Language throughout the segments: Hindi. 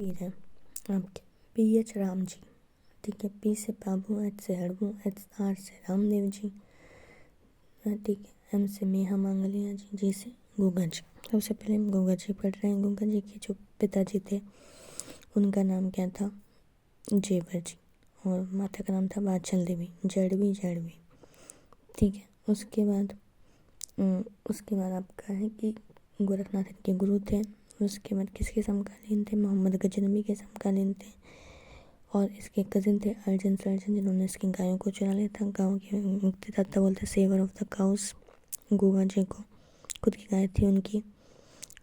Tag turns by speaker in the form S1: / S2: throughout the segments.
S1: तीर है आपके PH राम जी, ठीक है। P से बाबू, H से हड़बू, R से रामदेव जी, ठीक है। M से मेहा मांगलिया जी, G से गुगा जी। सबसे पहले हम गुगा जी पढ़ रहे हैं। गुगा जी के जो पिताजी थे उनका नाम क्या था? जेवर जी, और माता का नाम था वात्सल देवी, जड़वी जड़वी, ठीक है। उसके बाद आपका है कि गोरखनाथ इनके गुरु थे। उसके बाद किसके समकालीन थे? मोहम्मद गजनवी के समकालीन थे। और इसके कजिन थे अर्जुन सर्जन, जिन्होंने इसकी गायों को चुरा लिया था। गाँव के मुक्तिदाता बोलते saviour of the cows Guga ji को, खुद की गाय थी उनकी।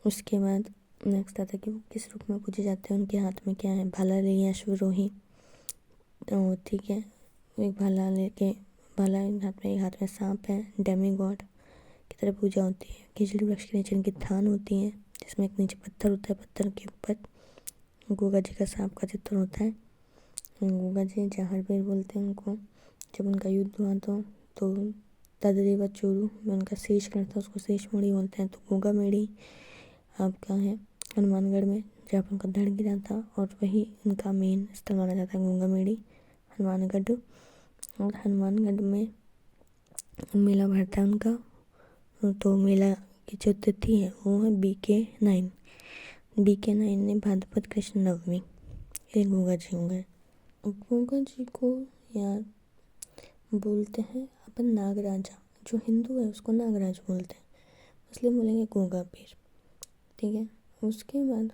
S1: उसके बाद नेक्स्ट आता कि वो किस रूप में पूजे जाते हैं। उनके हाथ में क्या है? भाला ले अश्वरोही, ठीक है। एक भाला लेके, भाला हाथ में सांप है, डेमी गॉड की तरह पूजा होती है। खिचड़ी वृक्ष के नीचे इनकी थान होती है, जिसमें एक नीचे पत्थर होता है, पत्थर के ऊपर गोगा जी का सांप का चित्र होता है। गोगा जी जहारवीर बोलते हैं उनको। जब उनका युद्ध हुआ तो तददेव चूरू में उनका शेष कर्ण था, उसको शेष मुड़ी बोलते हैं। तो गोगा मेड़ी आपका है हनुमानगढ़ में, जहाँ पर उनका धड़ गिरा था, और वही उनका मेन स्थल माना जाता है, गोगा मेड़ी हनुमानगढ़। और हनुमानगढ़ में मेला भरता है उनका। तो मेला की जो तिथि है वो है BK9 ने भाद्रपद कृष्ण नवमी, ये गोगा जी होंगे। गोगा जी को यार बोलते हैं अपन नागराजा, जो हिंदू है उसको नागराज बोलते हैं, मुस्लिम बोलेंगे गोगा पीर, ठीक है। उसके बाद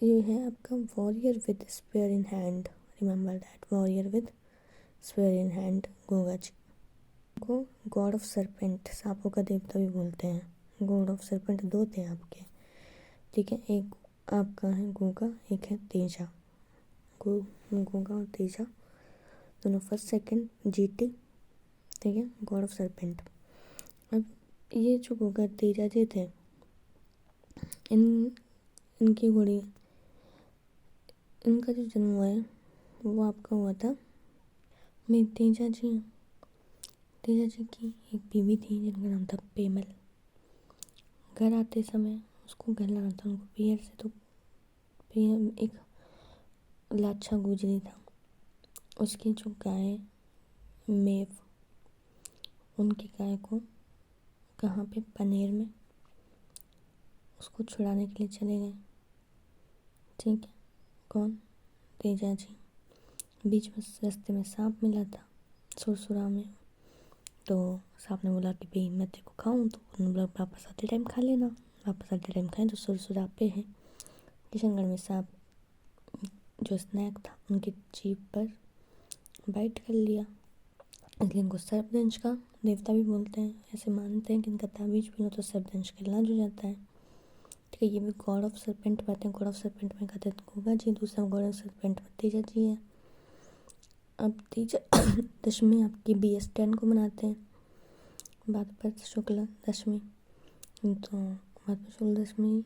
S1: ये है आपका warrior with spear in hand, remember that, warrior with spear in hand Goga ji को गॉड ऑफ सरपेंट, सांपों का देवता भी बोलते हैं। गॉड ऑफ सरपेंट 2 थे आपके, ठीक है। एक आपका है गोगा, एक है तेजा। गोगा और तेजा दोनों फर्स्ट सेकंड GT, ठीक है, गॉड ऑफ सरपेंट। अब ये जो गोगा तेजा जी थे, इनकी घोड़ी, इनका जो जन्म हुआ है वो आपका हुआ था में तेजा जी की एक बीवी थी जिनका नाम था पेमल। घर आते समय उसको घर लाना था उनको पियर से, तो पियर एक लाछा गुजरी था, उसकी जो गाय मेव, उनकी गाय को कहाँ पे? पनेर में उसको छुड़ाने के लिए चले गए, ठीक है। कौन? तेजा जी। बीच में रास्ते में सांप मिला था सुरसुरा में, तो सांप ने बोला कि भाई मैं तेरे को खाऊं, तो उन्होंने बोला वापस आते टाइम खा लेना। वापस आते टाइम खाएं तो सुरसुरा पे है किशनगढ़ में सांप जो स्नैक था उनकी जीभ पर बाइट कर लिया, इसलिए इनको सर्पदंश का देवता भी बोलते हैं। ऐसे मानते हैं कि इनका ताबीज भी लो तो सर्पदंश का इलाज हो जाता है, ठीक है। ये भी गॉड ऑफ सरपेंट पाते हैं। गॉड ऑफ सरपेंट में कहते हैं गोगा जी, दूसरा गॉड ऑफ सरपेंट में तेजा जी है। अब तेजा दशमी आपकी BS10 को मनाते हैं, भाद्रपद शुक्ल दशमी। तो भाद्रपद शुक्ल दशमी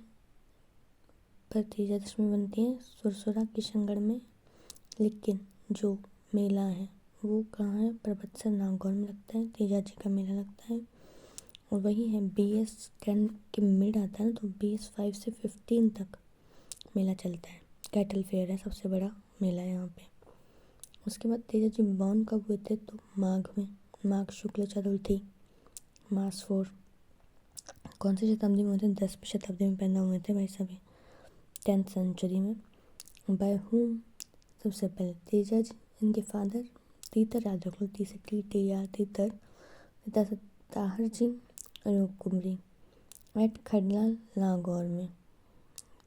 S1: पर तेजा दशमी बनती है सुरसुरा किशनगढ़ में, लेकिन जो मेला है वो कहाँ है? परबतसर नागौर में लगता है, तेजा जी का मेला लगता है। और वही है BS10 के मिड आता है ना, तो BS5 से 15 तक मेला चलता है। कैटल फेयर है, सबसे बड़ा मेला है यहाँ पे। उसके बाद तेजा जी बॉर्न कब हुए थे? तो माघ में, माघ शुक्ल चतुर्थी, मास 4। कौन सी शताब्दी में हुए थे? 10वीं शताब्दी में पैदा हुए थे भाई सभी, 10th सेंचुरी में। By whom? सबसे पहले तेजा जी, इनके फादर तीतर, याद रख लो, ती से TTR तीतर, पिता से ताहर जी और कुमरी, एट खडलाल नागौर में,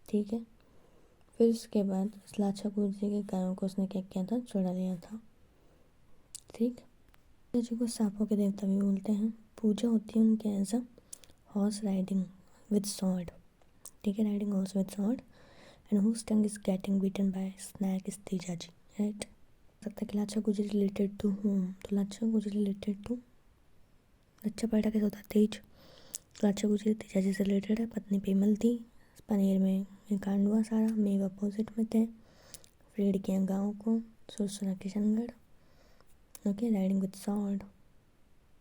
S1: ठीक है। फिर उसके बाद लाछा गुजरी के गायों को उसने क्या किया था? चुरा लिया था, ठीक। तेजा जी को सांपों के देवता भी बोलते हैं। पूजा होती है उनके as a horse riding with sword, ठीक है, riding horse with sword, and whose tongue is getting bitten by snake is Teja ji, right. सकता कि लाछा गुजरी रिलेटेड टू होम, तो लाछा गुजरी रिलेटेड टू लच्छा पराठा कैसे होता है? तेज। लाछा गुजरी तेजा जी से रिलेटेड है। पत्नी पेमल थी, पनेर में कांड हुआ सारा, मेव अपोजिट में थे, फ्रीड किया गाँव को, Sursura Kishangarh, okay, riding with sword.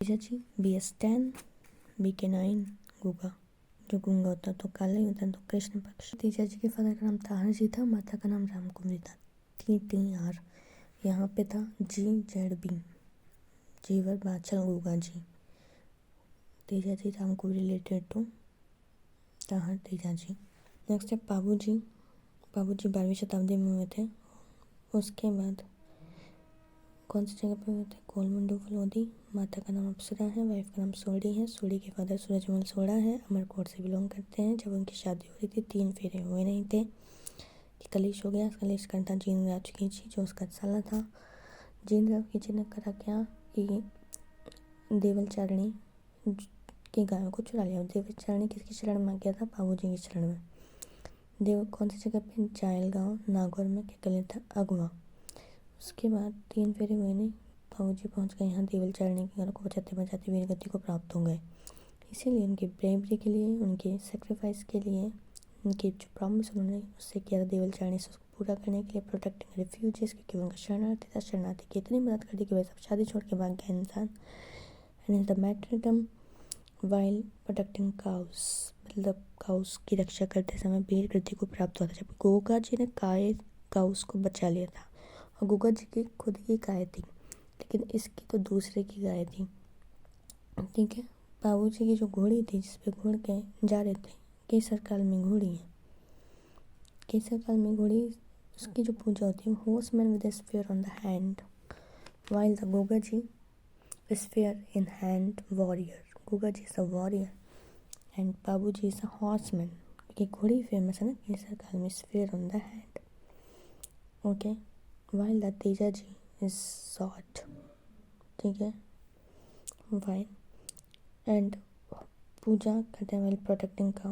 S1: Teja ji BS10, BK9 Goga जो गूंगा होता तो काला ही होता, तो कृष्ण पक्ष। तेजा जी के फादर का नाम ताहर जी था, माता का नाम राम कुमारी था। TTR यहाँ पे था GZB, जीवर बाछल गूंगा जी। तेजा जी राम को related to Tahar Teja ji. Next है पाबू जी। पाबू जी 12वीं शताब्दी में हुए थे। उसके बाद कौन सी जगह पे हुए थे? कोलमंडू फलोदी। माता का नाम अप्सरा है, वाइफ का नाम सोडी है। सोडी के फादर सूरजमल सोड़ा है, अमरकोट से बिलोंग करते हैं। जब उनकी शादी हो रही थी 3 फेरे हुए नहीं थे, कलेश हो गया। कलेश करता जीनराज खींची जो उसका साला था। जीनराज खींची ने करा क्या कि देवलचारिणी की गायों को चुरा लिया। देवलचारिणी किसकी शरण में आ गया था? बाबू जी की शरण में। देव कौन सी जगह पे? जायल गाँव नागौर में, क्या कर था? अगवा। उसके बाद 3 फेरे हुए नहीं, बाबू जी पहुँच गए यहाँ देवलचारिणी के घर को बचाते बचाते वीरगति को प्राप्त हो गए। इसीलिए उनकी ब्रेवरी के लिए, उनके सेक्रीफाइस के लिए, उनकी जो प्रॉमिस उन्होंने उससे किया था देवलचारिणी से, उसको पूरा करने के लिए प्रोटेक्टिंग रेफ्यूजीज, क्योंकि उनका शरणार्थी था। शरणार्थी की इतनी मदद कर दी कि भाई सब शादी छोड़ के भाग गया इंसान। And in the martyrdom while protecting cows, मतलब काउस की रक्षा करते समय वीर गति को प्राप्त हुआ था। जब गोगा जी ने काउस को बचा लिया था, और गोगा जी की खुद की गाय थी, लेकिन इसकी तो दूसरे की गाय थी। ठीक है। बाबू जी की जो घोड़ी थी जिसपे घोड़ के जा रहे थे, केसर काल में घोड़ी है। केसर काल में घोड़ी, उसकी जो पूजा होती है, horseman with spear on the hand, while the Goga ji spear in hand warrior. Goga ji is a warrior and Babu ji is a horseman, क्योंकि घोड़ी फेमस है ना केसर काल में, spear on the hand. Okay. While the Teja ji is sought, ठीक है, वाइल एंड पूजा करते हैं वाइल प्रोटेक्टिंग का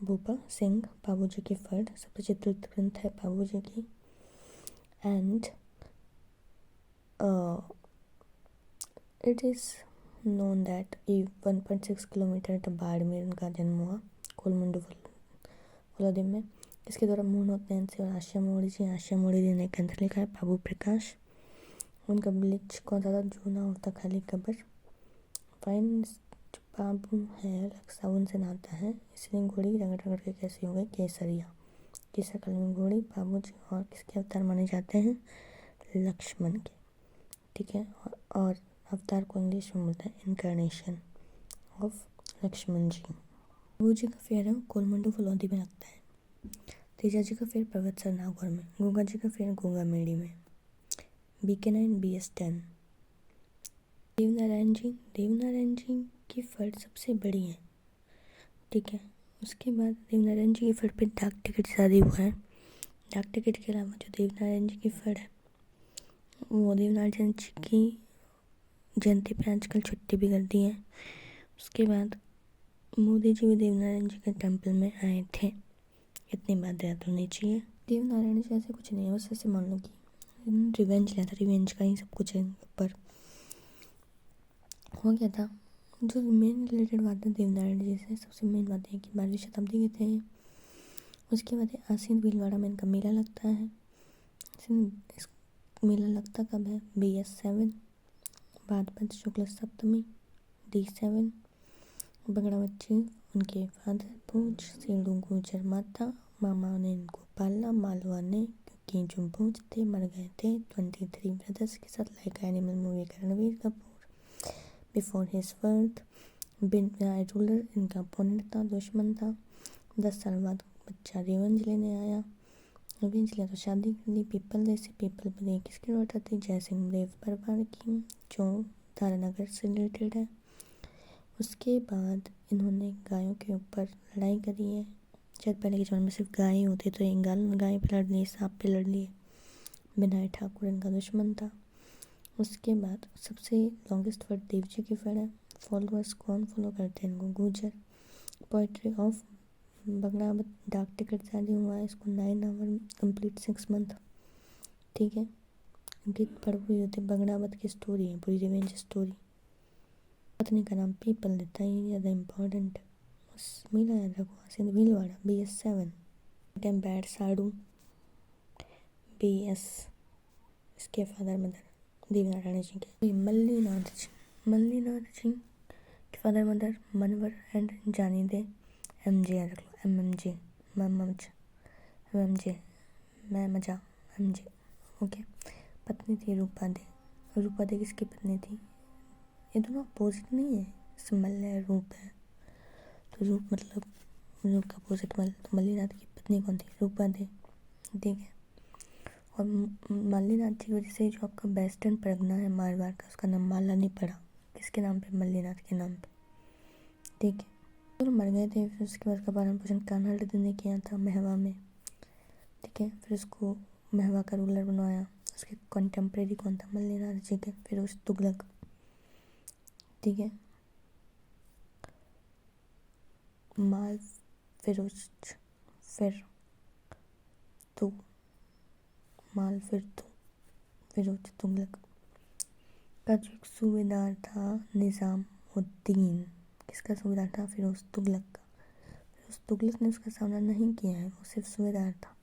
S1: भूपा सिंह, बाबू जी की फर्द, सप्रचित्रित ग्रंथ है बाबू जी की। And it is known that 1.6 kilometre the Barmer उनका जन्म हुआ, कोलमंडू फलोदी में। इसके द्वारा मूर्णोत नैन्सी और आशा मोड़ी जी, आशा मोड़ी जी ने ग्रंथ लिखा है बाबू प्रकाश। उनका ब्लीच कौन सा था? जूना होता खाली कबर। फाइन बाबू है साबुन से नहाता है, इसलिए घोड़ी रगड़ रगड़ के कैसी हो गई? केसरिया। केसर काल में घोड़ी बाबू जी और किसके अवतार माने जाते हैं? लक्ष्मण के। ठीक है। और अवतार को इंग्लिश में बोलते हैं इनकारनेशन ऑफ लक्ष्मण जी। बाबू जी का फेर है कोलमंडू फलोदी में लगता है। तेजा जी का फेर पर्वतसर नागौर में। गूंगा जी का फेर गूंगा मेड़ी में। BK9 BS10। देवनारायण जी की फर्द सबसे बड़ी है। ठीक है। उसके बाद देवनारायण जी की फर्द पे डाक टिकट शादी हुआ है। डाक टिकट के अलावा जो देवनारायण जी की फर्द है, वो देवनारायण जी की जयंती पे आजकल छुट्टी भी कर दी है। उसके बाद मोदी जी भी देवनारायण जी के टेम्पल में आए थे, इतनी बात याद होनी चाहिए। देवनारायण जी ऐसे कुछ नहीं है, बस ऐसे मान लो कि रिवेंज लिया था, रिवेंज का ही सब कुछ है। पर हो गया था जो मेन रिलेटेड बात है देवनारायण जी से, सबसे मेन बात है कि 12वीं शताब्दी के थे। उसके बाद आसीन भीलवाड़ा में इनका मेला लगता है। इस मेला लगता कब है? BS7 भाद्रपद शुक्ल सप्तमी, D7। बगड़ा बच्ची उनके फादर भूज, सेड़ू गुजर माता, मामा ने इनको पाला, मालवा ने, क्योंकि जो भूज थे मर गए थे 23 ब्रदर्स के साथ, लाइक एनिमल मूवी का Ranbir Kapoor. Before his birth बिन रूलर इनका अपोनेंट था, दुश्मन था। 10 साल बाद बच्चा रिवेंज लेने आया। रिवेंज लिया तो शादी कर ली पीपल जैसे। पीपल पर किसकी डॉटर थी? जयसिंह देव परमार की, जो तारानगर से रिलेटेड है। उसके बाद इन्होंने गायों के ऊपर लड़ाई करी है। शायद पहले के ज़माने में सिर्फ गाय होती, तो एक गाय पे लड़ लिए, सांप पे लड़ लिए। विनायक ठाकुर इनका दुश्मन था। उसके बाद सबसे लॉन्गेस्ट वर्ड देव जी की फड़ है। फॉलोअर्स कौन फॉलो करते हैं इनको? गुजर। पोइट्री ऑफ बगड़ावत डाक टिकट शादी हुआ है इसको 9 आवर कंप्लीट 6 मंथ। ठीक है। गीत पढ़ हुई होती बगड़ावत की स्टोरी है, पूरी रिवेंज स्टोरी। पत्नी का नाम पीपल देता है, ये ज़्यादा इम्पोर्टेंट है, बस मेला याद रखो। आसिंद भीलवाड़ा BS7। टाइम बैड साड़ू BS, इसके फादर मदर देवनारायण जी के। मल्लीनाथ जी के फादर मदर मनवर एंड जानी दे। MJ रख लो, MMJ, ममज, MMJ, मैं मजा, MJ। ओके। पत्नी थी रूपा दे। रूपा दे किसकी पत्नी थी? ये दोनों अपोजिट नहीं है, मल है रूप है, तो रूप मतलब रूप का अपोजिट मल। तो मल्लीनाथ की पत्नी कौन थी? रूपा दे। ठीक है। और मल्लीनाथ जी की वजह से जो आपका वेस्टर्न परगना है मारवाड़ का, उसका नाम माला नहीं पड़ा। किसके नाम पे? मल्लीनाथ के नाम पे। ठीक है। तो मर गए थे, फिर उसके बाद उसका पालन पोषण कान्हा ने किया था महवा में। ठीक है। फिर उसको महवा का रूलर बनवाया। उसके कंटेम्प्रेरी कौन था? मल्लीनाथ जी के। फिर उस तुगलक। ठीक है। माल फिरोज, फिर तू, माल फिर तू, फिरोज तुगलक का जो एक सूबेदार था निज़ामुद्दीन। किसका सूबेदार था? फिरोज तुगलक का। फिरोज तुगलक ने उसका सामना नहीं किया है, वो सिर्फ सूबेदार था।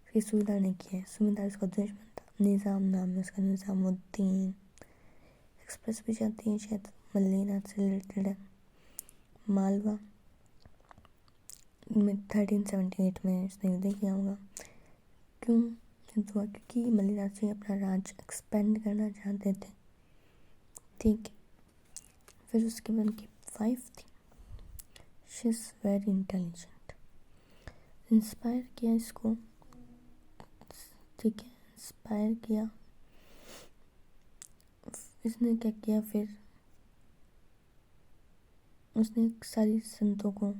S1: फिर सूबेदार ने किया है, सूबेदार उसका दुश्मन था। निज़ाम नाम है उसका, निज़ामुद्दीन। एक्सप्रेस भी जाती है शायद, मल्लीनाथ से रिलेटेड है। मालवा में 1378 में इसने युद्ध किया होगा। क्यों युद्ध हुआ? क्योंकि मल्लीनाथ सिंह अपना राज एक्सपेंड करना चाहते थे। ठीक है। फिर उसके बाद उनकी वाइफ थी, she is very intelligent. Inspire किया इसको। ठीक है। इंस्पायर किया। इसने क्या किया फिर? उसने सारी संतों को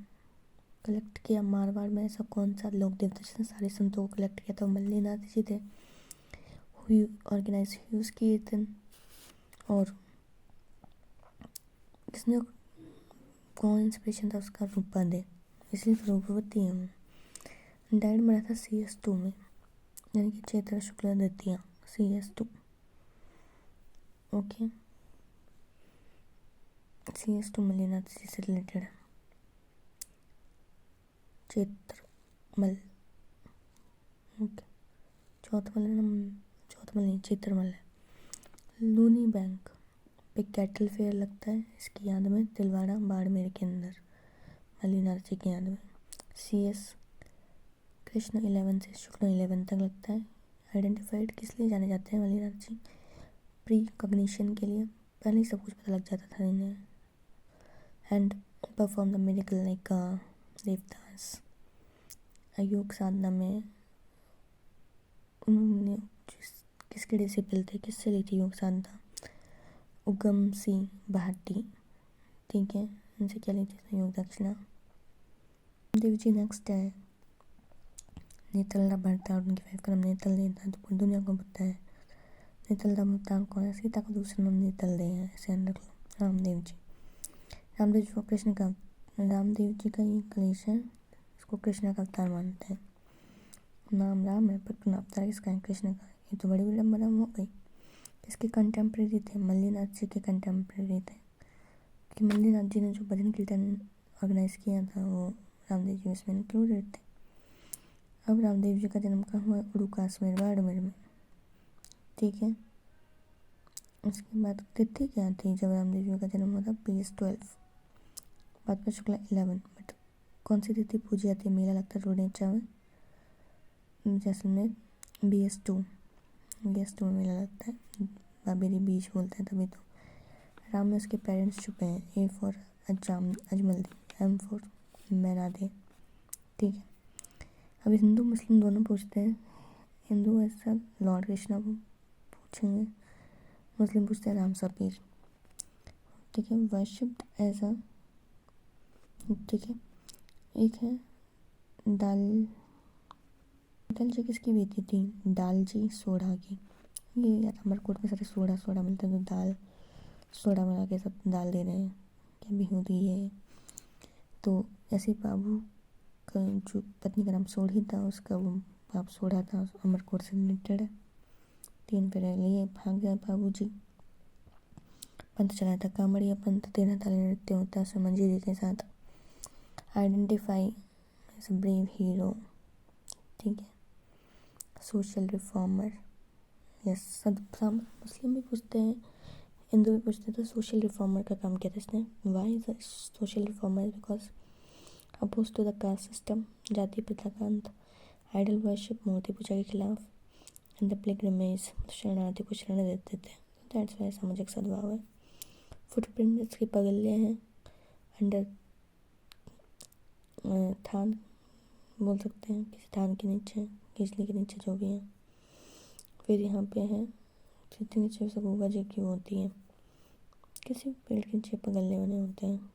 S1: कलेक्ट किया। मारवाड़ में ऐसा कौन सा लोक देवता जिसने सारे संतों को कलेक्ट किया था? मल्लीनाथ जी थे। ऑर्गेनाइज ह्यूज कीर्तन। और किसने कौन इंस्पिरेशन था उसका? रूपा दे, इसलिए रूपवती है वो। डायड मरा था CS2 में, यानी कि चैत्र शुक्ला द्वितीया, CS2। ओके। CS2 मल्लीनाथ जी से रिलेटेड है। चैत्रमल। ओके। चौथमल है ना? चौथमल नहीं, चैत्रमल है। लूनी बैंक पे कैटल फेयर लगता है इसकी याद में, तिलवाड़ा बाड़मेर के अंदर, मल्लीनाथ जी की याद में। CS कृष्ण 11 से शुक्ल 11 तक लगता है। आइडेंटिफाइड किस लिए जाने जाते हैं मल्लीनाथ जी? प्री कॉग्निशन के लिए, पहले ही सब कुछ पता लग जाता था इन्हें। And perform the miracle like Devdas. योग साधना में उन्होंने किसके डिसिपल थे? किससे ली थी योग साधना? उगम सिंह भाटी। ठीक है। उनसे क्या ली थी योग दक्षिणा? देव जी नेक्स्ट है। नेतल भरता और उनकी वाइफ का नाम नेतल दे था, तो पूरी दुनिया को पता है नेतल का अवतार कौन है। सीता का दूसरा नाम नेतल दे है, ऐसे रख लो। रामदेव जी। रामदेव जी को कृष्ण का, रामदेव जी का ये कलेश है, इसको कृष्ण का अवतार मानते हैं। नाम राम है पर अवतार किसका है? कृष्ण का। ये तो बड़ी विडम्बना हो गई। किसके कंटेम्प्रेरी थे? मल्लीनाथ जी के कंटेम्प्रेरी थे, कि मल्लीनाथ जी ने जो भजन कीर्तन ऑर्गेनाइज किया था वो रामदेव जी उसमें इंक्लूडेड थे। अब रामदेव जी का जन्म कहाँ हुआ? उड़ू-काश्मीर बाड़मेर में। ठीक है। उसके बाद तिथि क्या थी जब रामदेव जी का जन्म हुआ था? BS12, बाद में शुक्ला 11। बट कौन सी तिथि पूजी जाती है? मेला लगता है रोडेचा में, जैसलमेर। BS2 में मेला लगता है, बाबेरी बीच बोलते हैं तभी तो। राम में उसके पेरेंट्स छुपे हैं। A for Ajmaldi, M for Mainade. ठीक है। अब हिंदू मुस्लिम दोनों पूछते हैं। हिंदू ऐसा लॉर्ड कृष्णा को पूछेंगे, मुस्लिम पूछते हैं राम सबीर। ठीक है। वर्शिप्ड एज अ, ठीक है। एक है दाल, दाल जी किसकी बेटी थी? दाल जी सोढ़ा की। ये यार अमरकोट में सारे सोढ़ा सोढ़ा मिलता है, तो दाल सोढ़ा मिला के सब डाल दे रहे हैं, क्या विभूति है। तो ऐसे बाबू का जो पत्नी का नाम सोढ़ी था, उसका वो बाप सोढ़ा था, अमरकोट से रिलेटेड है। 3 पे रह लिए, भाग गए बाबू जी। पंथ चलाया था कांवड़िया पंथ, 13 ताली नृत्य होता है मंजीरी के साथ। Identify as a brave hero. ठीक है। Social reformer, yes. सब मुस्लिम भी पूछते हैं, हिंदू भी पूछते हैं। तो सोशल रिफॉर्मर का काम किया था इसने। Why is a social reformer? Because oppose to the caste system, जाति प्रथा का अंत, आइडल वर्शिप, मूर्ति पूजा के खिलाफ, एंड द पिलग्रिमेज, शरणार्थी को शरण देते थे। दैट्स वाई सामाजिक सद्भाव है। फुटप्रिंट इसके पगले हैं, अंडर थान बोल सकते हैं, किसी थान के नीचे, किसली के नीचे, जो भी है। फिर यहाँ पे है जितने नीचे से गंगा जी की होती है, किसी पेड़ के नीचे पगले बने होते हैं।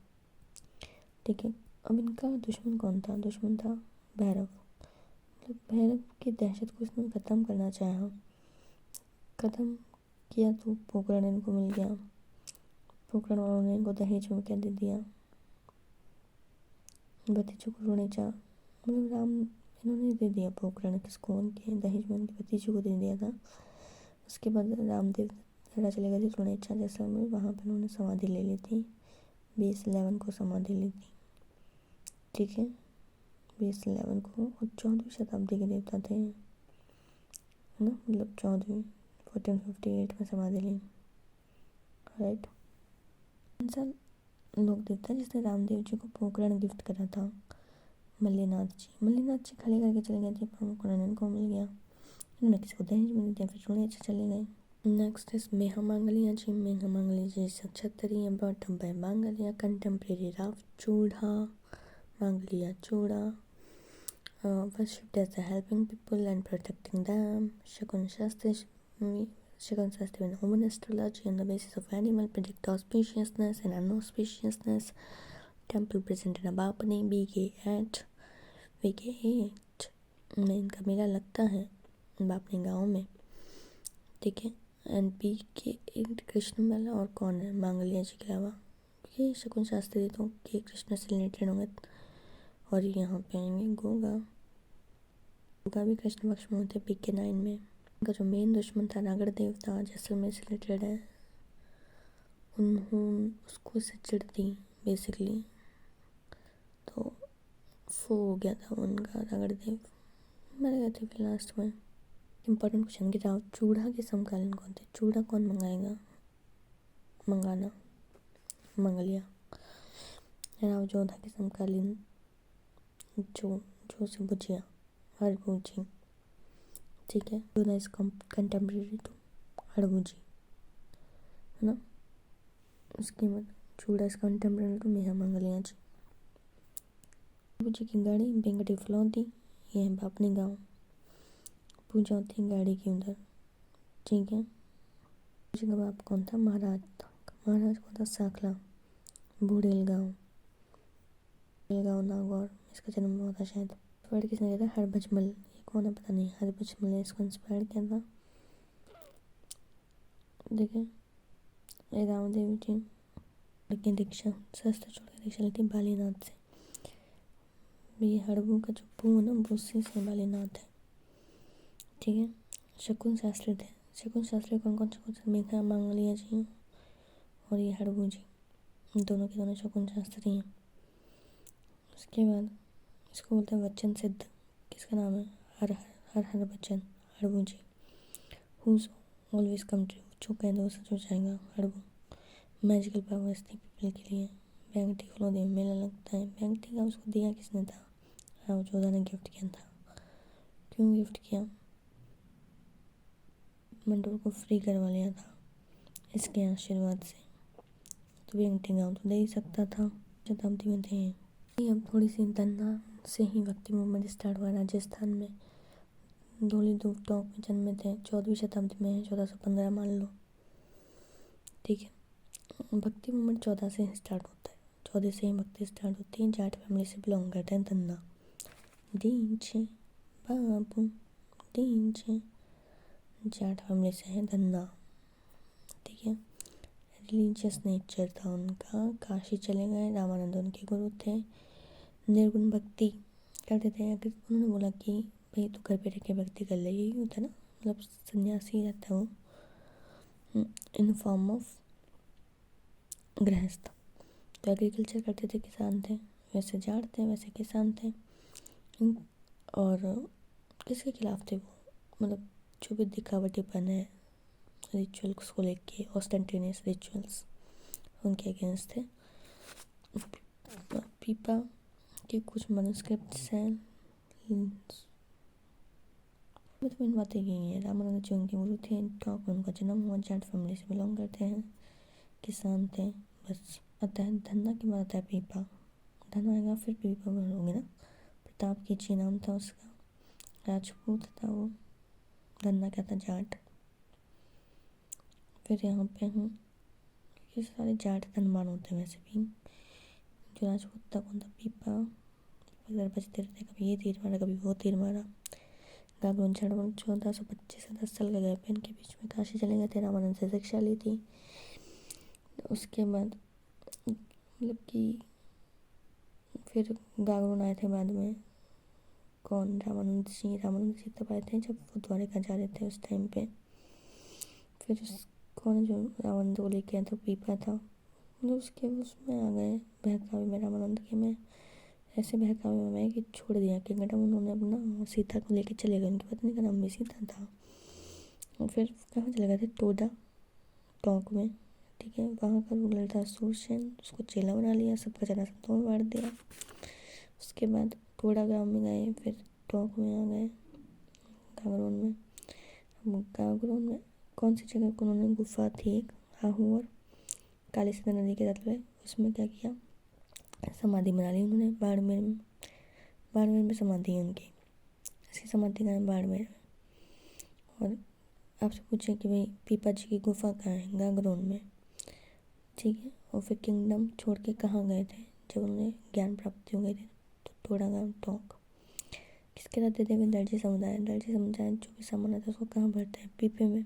S1: ठीक है, अब इनका दुश्मन कौन था? दुश्मन था भैरव। मतलब भैरव की दहशत को इसने ख़त्म करना चाहा, ख़त्म किया तो पोकरण इनको मिल गया। पोकरण वालों ने इनको दहेज में क्या दे दिया? भतीजों को रोनेचा, मतलब राम इन्होंने दे दिया पोकरण किसको? उनके दहेज में उनके भतीजों को दे दिया था। उसके बाद रामदेव लड़ा चले गए थे रोनेचा जैसलमेर, वहाँ पर उन्होंने समाधि ले ली थी। 2011 को समाधि ली थी। ठीक है, 2011 को, और 14वीं शताब्दी के देवता थे ना, मतलब 14वीं 1458 में समाधि ली। राइट, कौन सा लोक देवता जिसने रामदेव जी को पोकरण गिफ्ट करा था? मल्लीनाथ जी। मल्लीनाथ जी खाली करके चले गए थे, पोकरण इनको मिल गया। इन्होंने किसी को दहेज में दिया, फिर रोनेचा चले गए। Next is Megha Mangalia ji. मेघा मांगलिया जी सक्षत्री हैं, but by Mangliya, contemporary Rao Chuda, Mangliya चूड़ा, worshipped as the helping people and protecting them. Shakun Shastri in human astrology on the basis of animal predict auspiciousness and unauspiciousness. Temple present in Abapani, BK8 में इनका मेला लगता है बापनी गाँव में। ठीक है, एंड BK8 कृष्ण मेला। और कौन है मांगलिया जी के अलावा? क्योंकि शकुन शास्त्री तो के कृष्ण से रिलेटेड होंगे। और यहाँ पे आएंगे गोगा। गोगा भी कृष्ण पक्ष में होते हैं BK9 में। उनका जो मेन दुश्मन था नागर देवता, जैसलमेर से रिलेटेड है, उन्होंने उसको से चिढ़ दी बेसिकली, तो फो हो गया था उनका। नागर देव मर गए थे फिर लास्ट में। इम्पोर्टेंट क्वेश्चन कि राव चूड़ा के समकालीन कौन थे? चूड़ा कौन मंगाएगा? मंगाना मंगलिया। राव जोधा के समकालीन जो से बुझिया हड़बूजी। ठीक है, Jodha is contemporary to Harbuji, है ना। उसके बाद Chuda is contemporary to Megha Mangalia ji. Harbuji की गाड़ी बेंगटी फलौती, ये है बापनी गाँव। पूजा होती है गाड़ी की उधर। ठीक है, पूजा का बाप कौन था? महाराज था। महाराज कौन था? साखला, बूढ़ेल गाँव नागौर, इसका जन्म हुआ था शायद। इंस्पायर किसने किया था? हरभजमल। ये कौन है पता नहीं, हरभजमल ने इसको इंस्पायर किया था। देखिए, रामदेव जी की दीक्षा, शस्त्र छोड़ के दीक्षा ली थी बालीनाथ से। ये हड़बू का जो पू है ना, वो उसी से बालीनाथ है। ठीक है, शकुन शास्त्री थे। शकुन शास्त्री कौन कौन से? मेघा मांगलिया जी और ये हड़बू जी, दोनों के दोनों शकुन शास्त्री हैं। उसके बाद इसको बोलते हैं वचन सिद्ध। किसका नाम है? हर हर हर बच्चन, हड़बू जी। हुज ऑलवेज कम ट्रू, जो कह दो सच हो जाएगा, हड़बू। मैजिकल पावर्स थी पीपल के लिए। बैंगटी फलौदी में मेला लगता है। बैंगटी का उसको दिया किसने था? राव जोधा ने गिफ्ट किया था। क्यों गिफ्ट किया? मंडोर को फ्री करवा लिया था इसके आशीर्वाद से। तो बैंगटी गाँव तो दे ही सकता था, शताब्दी में थे। अब थोड़ी सी धन्ना से ही भक्ति मूवमेंट स्टार्ट हुआ राजस्थान में। धौली धूप टॉप में जन्मे थे, 14वीं शताब्दी में है, 1415 मान लो। ठीक है, भक्ति मूवमेंट 14 से ही स्टार्ट होता है। 14 से ही भक्ति स्टार्ट होती है। जाट फैमिली से बिलोंग करते हैं धन्ना। दीनछे बाबू दीनछे, जाट फैमिली से है धन्ना। ठीक है, रिलीजियस नेचर था उनका। काशी चले गए, रामानंद उनके गुरु थे। निर्गुण भक्ति करते थे। अगर उन्होंने बोला कि भाई तू घर पे रह के भक्ति कर ले, यही होता है ना, मतलब सन्यासी रहता है वो इन फॉर्म ऑफ गृहस्थ। तो एग्रीकल्चर करते थे, किसान थे, वैसे जाट थे वैसे किसान थे। और किसके खिलाफ थे वो? मतलब जो भी दिखावटीपन है रिचुअल्स को लेके, ऑस्टेंटेनियस रिचुअल्स, उनके अगेंस्ट थे। पीपा कि कुछ मैन्युस्क्रिप्ट्स हैं। इन बातें की हैं। रामानंद जी उनके गुरु थे, टॉक में उनका जन्म हुआ, जाट फैमिली से बिलोंग करते हैं, किसान थे बस। अतः धन्ना के बाद आता है पीपा। धन आएगा फिर पीपा बोलोगे ना। प्रताप कीची नाम था उसका, राजपूत था वो। धन्ना क्या था, जाट। फिर यहाँ पे हूँ, ये सारे जाट धनवान होते हैं वैसे भी। जो राजपूत था कौन था, पीपा। इधर बजते रहते, कभी ये तीर मारा कभी वो तीर मारा। गागरोन छड़वन 1425 से 10 साल का गैप है इनके बीच में। काशी चले गए थे, रामानंद से शिक्षा ली थी। उसके बाद मतलब कि फिर गागरोन आए थे बाद में। कौन, रामानंद जी। रामानंद जी तब आए थे जब वो द्वारका जा रहे थे उस टाइम पे। फिर कौन जो रामानंद को लेके आया था, पीपा था। मतलब उसके उसमें आ गए बहकावे में रामानंद के में। ऐसे बहकावे में कि छोड़ दिया कि घटम उन्होंने अपना सीता को लेके चले गए। उनकी पत्नी का नाम भी सीता था। और फिर कहाँ चले गए थे, टोडा टोंक में। ठीक है, वहाँ का रूलर था सूरसेन, उसको चेला बना लिया, सबका चना संतों में बांट दिया। उसके बाद टोडा गाँव में गए, फिर टोंक में आ गए, गागरोन में। गागरोन में कौन सी जगह को उन्होंने, गुफा थी एक आहू और काली सीता नदी के तट पे, उसमें क्या किया, समाधि बना ली उन्होंने बाड़मेर में। बाड़मेर में समाधि है उनकी, इसकी समाधि का नाम बाड़मेर है। और आपसे पूछे कि भाई पीपा जी की गुफा कहाँ है, गागरोन में। ठीक है, और फिर किंगडम छोड़ के कहाँ गए थे जब उन्हें ज्ञान प्राप्ति हो गई थी, तो थोड़ा गाँव टोंक। किसके साथ देते हुए, दर्जी समुदाय। दर्जी समुदाय जो भी सामान आता है उसको कहाँ भरते हैं, पीपे में।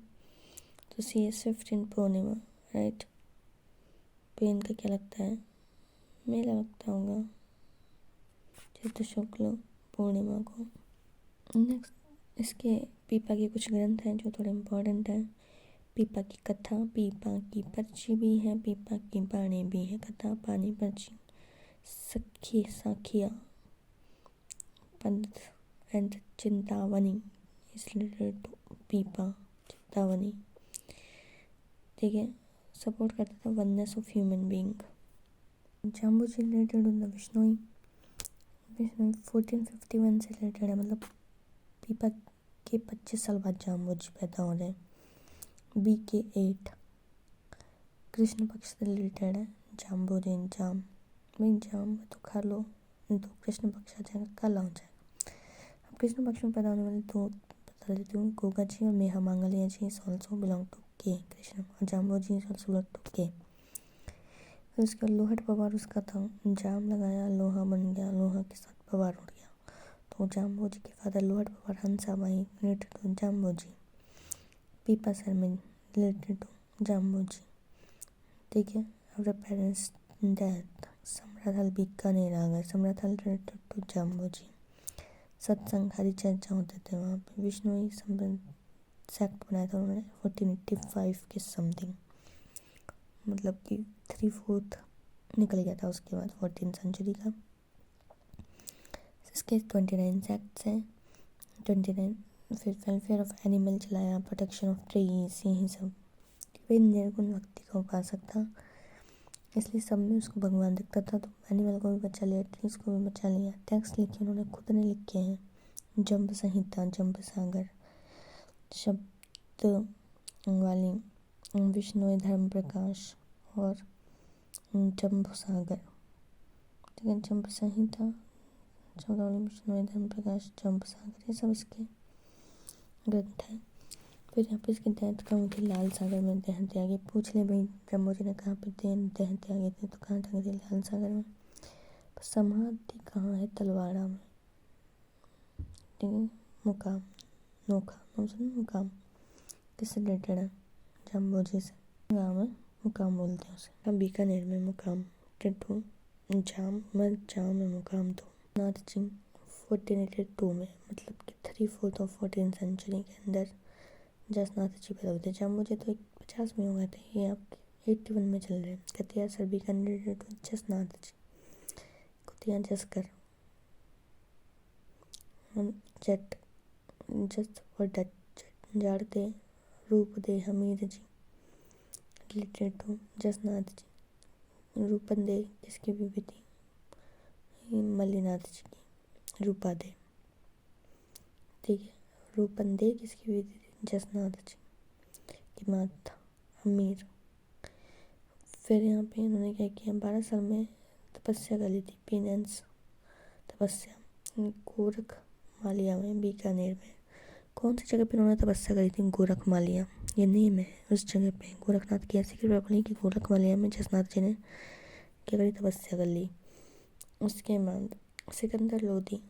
S1: तो सी एस 15 पूर्णिमा, राइट। पेन का क्या लगता है, मेला लगता होगा चैत्र शुक्ल पूर्णिमा को। नेक्स्ट इसके पीपा के कुछ ग्रंथ हैं जो थोड़े इम्पोर्टेंट हैं। पीपा की कथा, पीपा की पर्ची भी है, पीपा की बाणी भी है। कथा, पानी, पर्ची, सखी, साखिया, पंथ and Chintavani is related to Pipa, Chintavani. ठीक है, सपोर्ट करता था oneness of human being. Jambu ji related होता विष्णोई। विष्णोई 1451 से रिलेटेड है, मतलब पीपा के 25 साल बाद जाम्बू जी पैदा हो रहे। BK8 कृष्ण पक्ष से रिलेटेड है। जाम्बू जी, जाम भाई जाम तो खा लो तो कृष्ण पक्ष आ जाएगा, काला हो जाएगा। अब कृष्ण पक्ष में पैदा होने वाले दो बता देती हूँ, गोगा जी और Meha Mangliya ji is also belong to के कृष्ण, और Jambu ji is also belong to के। फिर उसके बाद लोहट पवार उसका था, जाम लगाया लोहा बन गया, लोहा के साथ पवार उड़ गया। तो जाम्बू जी के father Lohat Pawar Hansabai related to Jambu ji. Pipa सरमिन रिलेटेड टू जाम्बू जी। ठीक है, आफ्टर पेरेंट्स डेथ सम्राट बीकानेर आ गए, सम्राट रिलेटेड टू जाम्बू जी। सत्संग हरी चर्चा होते थे वहाँ पे। विष्णुई सेक्ट बनाया था उन्होंने 1485 के समथिंग, मतलब कि 3/4 निकल गया था उसके बाद 14th सेंचुरी का। इसके 29 सेक्ट्स हैं, 29। फिर वेलफेयर ऑफ एनिमल चलाया, प्रोटेक्शन ऑफ ट्रीज, यही सब। वही निर्गुण भक्ति का उपासक था, इसलिए सब में उसको भगवान दिखता था। तो एनिमल को भी बचा लिया, ट्रीज को भी बचा लिया। टेक्स्ट लिखे उन्होंने खुद ने लिखे हैं, जंब संहिता, जंब सागर, शब्द वाली, विष्णु धर्म प्रकाश और जंब सागर। ठीक है, जंब संहिता, शब्दावली, विष्णु धर्म प्रकाश, जंब सागर, ये सब इसके ग्रंथ हैं। फिर यहाँ पे इसकी डेथ कहाँ हुई थी, लाल सागर में देह त्यागी। पूछ ले भाई ब्रह्मो जी ने कहाँ पे देह त्यागी थे, तो कहाँ त्यागी थी, लाल सागर में। समाधि कहाँ है, तलवाड़ा में। ठीक है, मुकाम, नोखा नाम सुना, मुकाम किससे रिलेटेड है, जाम्बू जी से। गाँव में मुकाम बोलते हैं उसे। बीकानेर में मुकाम, टिट्टू जाम में मुकाम। तो नाथ जी 1482 में, मतलब कि 3/4 ऑफ 14th सेंचुरी के अंदर जसनाथ जी पैदा हुए थे। जाम्बू जी तो 50 में हो गए थे, ये आपके 81 में चल रहे हैं। कतिया सर बीकानेर टू जसनाथ जी, कुतिया जसकर, जट जस और डच, जाड़ते रूप दे हमीर जी रिलेटेड टू जसनाथ जी। रूपन दे किसकी बीवी थी, मल्लिनाथ जी की, रूपा दे। ठीक है, रूपन दे किसकी बीवी थी? जसनाथ जी की माता अमीर। फिर यहाँ पे इन्होंने क्या किया, 12 साल में तपस्या कर ली थी, पेनेंस तपस्या, गोरख मालिया में, बीकानेर में। कौन सी जगह पे उन्होंने तपस्या करी थी? गोरख मालिया, ये नेम है उस जगह पे। गोरखनाथ की ऐसी कृपा पड़ी कि गोरख मालिया में जसनाथ जी ने क्या करी? तपस्या कर ली। उसके बाद सिकंदर लोधी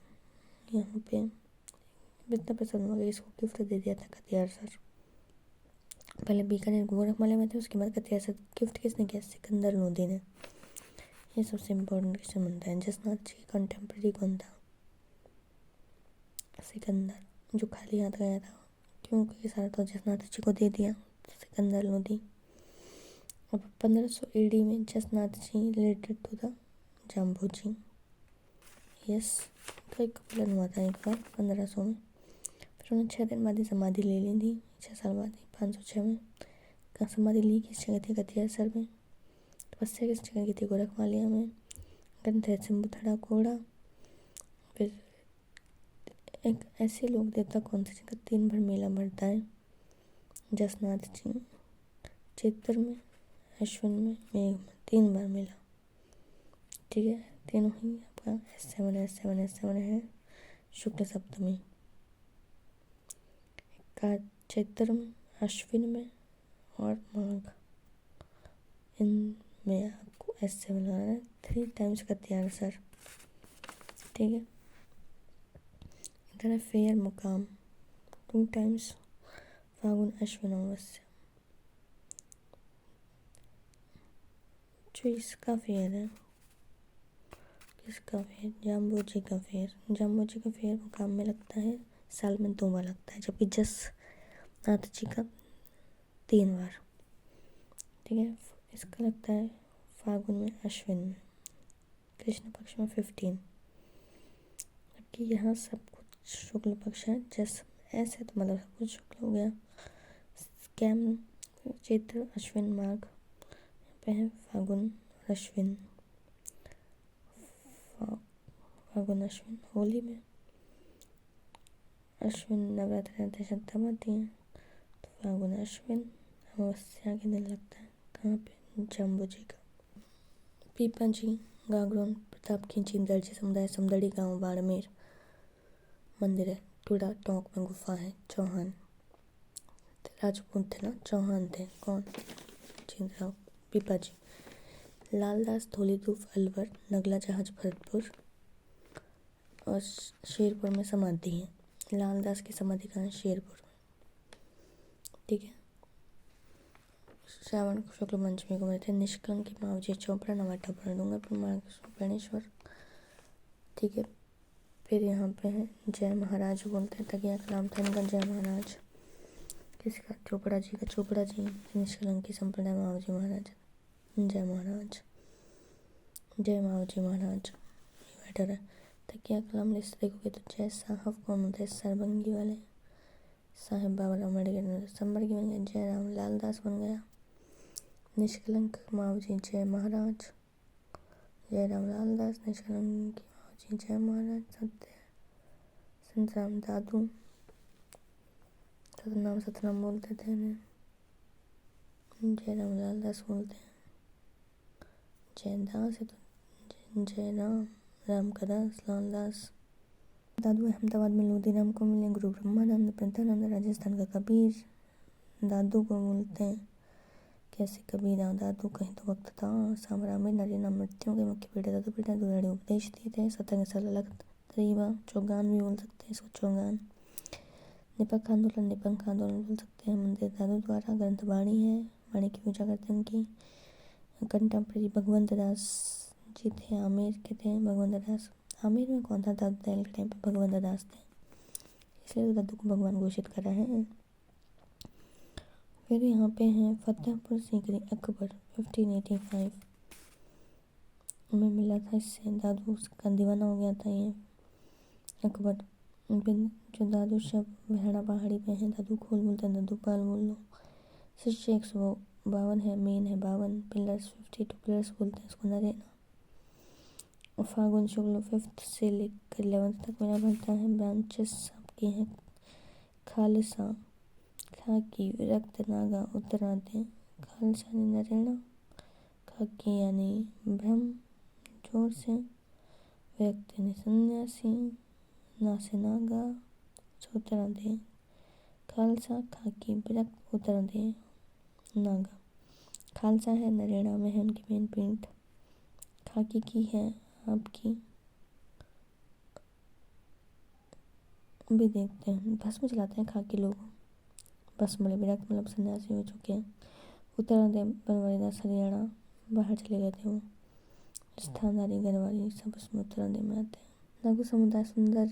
S1: यहाँ पे इतना पसंद हुआ कि इसको गिफ्ट दे दिया था कतियार सर। पहले बीकानेर गोरख मालिया में थे, उसके बाद कतियार सर गिफ्ट किसने किया? सिकंदर लोधी ने। ये सबसे इम्पोर्टेंट क्वेश्चन बनता है। जसनाथ जी की कंटेम्प्रेरी कौन था? सिकंदर, जो खाली हाथ गया था, क्योंकि सारा तो जसनाथ जी को दे दिया, सिकंदर लोधी। अब 1500 AD में Jasnath ji related to the Jambu ji. Yes, तो एक कपलन हुआ था एक बार 1500 में। फिर उन्होंने 6 दिन बाद ही समाधि ले ली थी, 6 साल बाद ही 506 में। कहाँ समाधि ली? किस जगह थी? कतियार सर में। तपस्या किस जगह की थी? गोरख मालिया में। ग्रंथ है शंभुथड़ा कोड़ा। फिर एक ऐसे लोक देवता कौन सी जगह 3 बार मेला भरता है? जसनाथ जी, चैत्र में, अश्विन में, मेघ में, 3 बार मेला। ठीक है, तीनों ही आपका S7 है शुक्ल सप्तमी का, चैत्र में, अश्विन में और माघ, इनमें आपको S7 लगाना है। 3 टाइम्स कतियार सर। ठीक है, इधर है फेयर मुकाम, 2 टाइम्स फागुन अश्विन अमावस्या। जो इसका फेयर है, किसका फेयर? जाम्बू जी का फेयर। जाम्बू जी का फेयर मुकाम में लगता है, साल में 2 बार लगता है, जबकि जसनाथ जी का 3 बार। ठीक है, इसका लगता है फागुन में, अश्विन में, कृष्ण पक्ष में 15, जबकि यहाँ सब कुछ शुक्ल पक्ष है। जस ऐसे तो मतलब सब कुछ शुक्ल हो गया। कैम चैत्र अश्विन माघ, यहाँ पे है फागुन अश्विन, फागुन अश्विन। होली में अश्विन नवरात्र रहते शताब्दी आती हैं, तो फागुन अश्विन अमावस्या के दिन लगता है। कहाँ पे? जाम्बू जी का। पीपा जी, गागरोन, प्रताप खींची, दर्जी समुदाय, समदड़ी गांव, बाड़मेर मंदिर है। टूडा टोंक में गुफा है। चौहान राजपूत थे ना, चौहान थे। कौन? जींदराव। पीपा जी, लालदास धोलीधूप अलवर, नगला जहाज भरतपुर और शेरपुर में समाधि है। लालदास की समाधि कहाँ है? शेरपुर में। ठीक है, श्रावण शुक्ल पंचमी को मिलते हैं। निष्कलंकी मावजी चोपड़ा, नवाटा डूंगरपुर मार्गेश्वर। ठीक है, फिर यहाँ पे है जय महाराज बोलते हैं, तकिया कलाम था इनका जय महाराज। किसका? चोपड़ा जी का। चोपड़ा जी निष्कलंकी संप्रदाय, मावजी महाराज। जय महाराज, जय मावजी महाराज, ये मैटर है। तकिया कलाम लिस्ट देखोगे तो जय साहब कौन होते हैं? सरबंगी वाले साहेब बाबा रामगढ़ संबरगी बन गए, जय राम लालदास बन गया। निष्कलंक मावजी जय महाराज, जय राम लालदास, निष्कलंक मावजी जय महाराज। सत्य संतराम दादू, सतनाम बोलते थे इन्हें, जय राम लालदास बोलते हैं। जय दास है तो जय राम, राम का दास लालदास। दादू अहमदाबाद में लोधी राम को मिले, गुरु ब्रह्मानंद, प्रतानंद राजस्थान का कबीर दादू को बोलते हैं। कैसे कबीर दादू? कहीं तो वक्त था सामरामी नरेना मृत्यों के मुख्य पीढ़े दादू पीढ़े दुराड़ी उपदेश दिए थे। सतंग सल अलग तरीबा, चौगान भी बोल सकते हैं इसको, चौगान। निपंख आंदोलन बोल सकते हैं। मंदिर दादू द्वारा, ग्रंथ वाणी है, वाणी की पूजा करते हैं उनकी। कंटेम्प्रेरी भगवंत दास जी थे, आमेर के थे भगवंत दास। आमेर में कौन था? दादू दयाल के टाइम पे भगवंत दास थे, इसलिए तो दादू को भगवान घोषित करा है। फिर यहाँ पे है फतेहपुर सीकरी, अकबर 1585 में मिला था इससे। दादू उसका दीवाना हो गया था ये अकबर। जो दादू शब भेड़ा पहाड़ी पे है, दादू खोल बोलते हैं, दादू पाल बोल लो। शिष्य 152 है, मेन है 52, पिलर्स 52 पिलर्स बोलते हैं इसको, नरेना। फागुन शुक्ल 5th से लेकर 11th तक मेला भरता है। ब्रांचेस आपकी हैं खालसा, खाकी, विरक्त, नागा, उत्तरादे। खालसा यानी नरेणा, खाकी यानी ब्रह्म जोर से, विरक्त यानी सन्यासी, ना से नागा, उत्तरादे। खालसा, खाकी, विरक्त, उत्तरादे, नागा। खालसा है नरेड़ा में है उनकी मेन पीठ। खाकी की है आपकी, भी देखते हैं, भस्म चलाते हैं खाकी लोग। भस्म वाले विरक्त मतलब सन्यासी हो चुके हैं। उत्तरादे बनवारीदास हरियाणा बाहर चले गए थे वो। स्थानदारी गढ़वाली सब उसमें उत्तरादे में आते हैं। नागू समुदाय सुंदर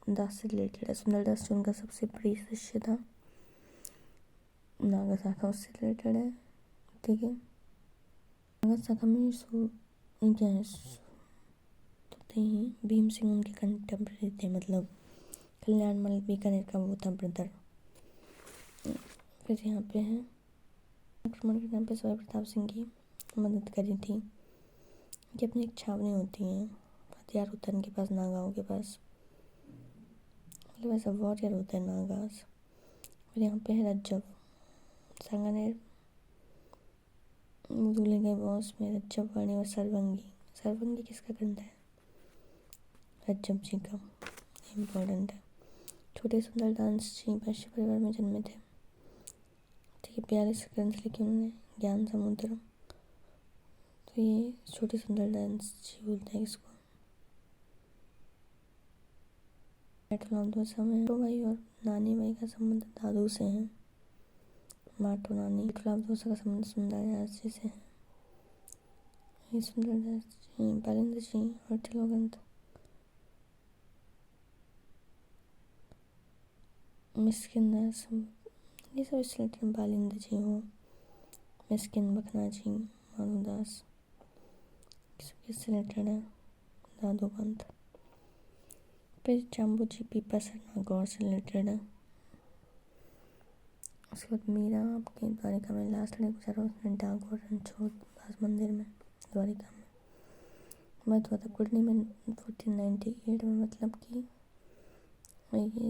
S1: दास से रिलेटेड है। सुंदर दास जो उनका सबसे प्रिय शिष्य था, नागा शाखा उससे रिलेटेड है। ठीक है, नागा शाखा में क्या है तो थे ही भीम सिंह उनके कंटेम्प्रेरी थे, मतलब कल्याण मल बीकानेर का वो था ब्रदर। फिर यहाँ पे है आक्रमण के टाइम पे सवाई प्रताप सिंह की मदद करी थी। ये अपनी एक छावनी होती हैं, हथियार होता है इनके पास, नागाओं के पास, मतलब ऐसा वॉरियर होता है नागास। फिर यहाँ पे है रज्जब सांगानेर, दूल्हे गए बॉस में रज्जब वाणी और सर्वंगी। सर्वंगी किसका ग्रंथ है? रज्जब जी का, इम्पोर्टेंट है। छोटे सुंदर दास जी वैश्य परिवार में जन्मे थे। ठीक है, 42 ग्रंथ लिखे उन्होंने, ज्ञान समुद्र। तो ये छोटे सुंदर दास जी बोलते हैं इसको। माटो भाई और नानी भाई का संबंध दादू से है। माटो नानी दोसा का संबंध सुंदरदास जी से है। ये सुंदरदास जी, बालिंद्र जी और ठेलो ग्रंथ मिस्किन दास, ये सब इस रिलेटेड। बालिंद्र जी हो, मिस्किन, बखना जी, मानूदास, किससे रिलेटेड है? दादू पंथ। फिर चाम्बू जी पीपा सर नागौर से रिलेटेड है। उसके बाद मीरा आपके द्वारिका में लास्ट ने गुजारा उसने डाक और रणछोड़ दास मंदिर में द्वारिका में। मत हुआ था कुंडली में 1498 में, मतलब कि ये